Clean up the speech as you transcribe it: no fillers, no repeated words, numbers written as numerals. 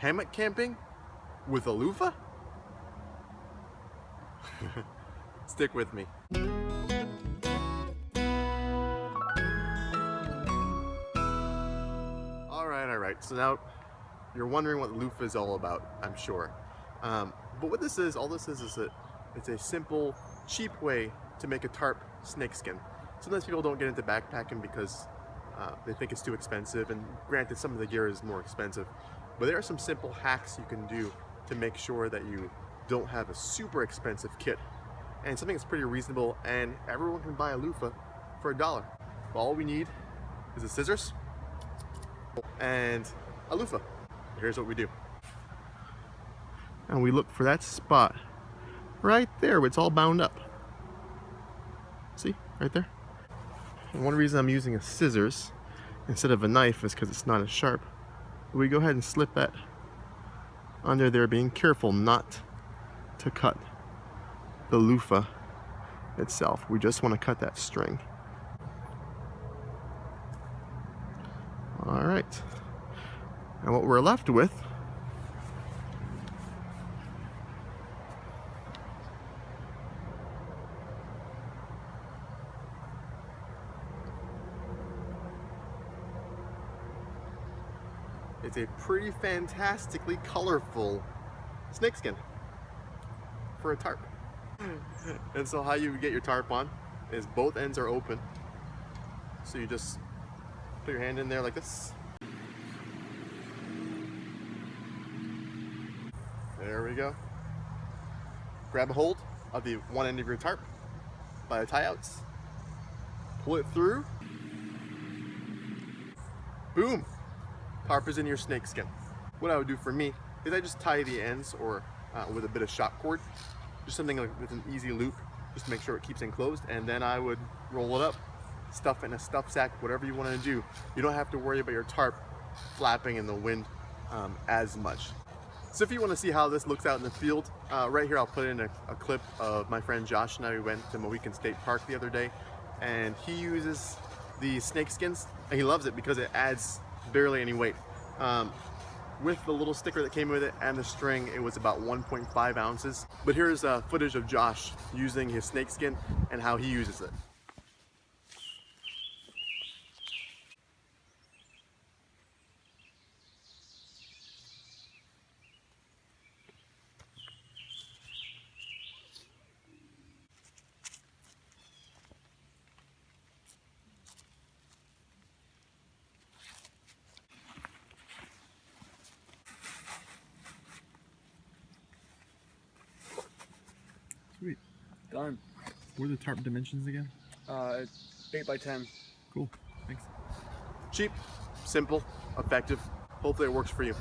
Hammock camping with a loofah? Stick with me. Alright, so now you're wondering what the loofah is all about, I'm sure. But what this is, all this is it's a simple, cheap way to make a tarp snakeskin. Sometimes people don't get into backpacking because they think it's too expensive, and granted some of the gear is more expensive, but there are some simple hacks you can do to make sure that you don't have a super expensive kit and something that's pretty reasonable, and everyone can buy a loofah for $1. All we need is the scissors and a loofah. Here's what we do. And we look for that spot right there where it's all bound up. See, right there? And one reason I'm using a scissors instead of a knife is because it's not as sharp. We go ahead and slip that under there, being careful not to cut the loofah itself. We just want to cut that string. All right. And what we're left with is a pretty fantastically colorful snakeskin for a tarp. And so how you get your tarp on is both ends are open. So you just put your hand in there like this. There we go. Grab a hold of the one end of your tarp by the tie outs. Pull it through. Boom! Tarp is in your snakeskin. What I would do for me is I just tie the ends or with a bit of shock cord. Just something like with an easy loop, just to make sure it keeps enclosed, and then I would roll it up, stuff it in a stuff sack, whatever you want to do. You don't have to worry about your tarp flapping in the wind as much. So if you want to see how this looks out in the field, right here I'll put in a clip of my friend Josh and I. We went to Mohican State Park the other day, and he uses the snakeskins, and he loves it because it adds barely any weight. With the little sticker that came with it and the string, it was about 1.5 ounces. But here's footage of Josh using his snakeskin and how he uses it. Sweet. Done. What are the tarp dimensions again? 8 by 10. Cool. Thanks. Cheap, simple, effective. Hopefully it works for you.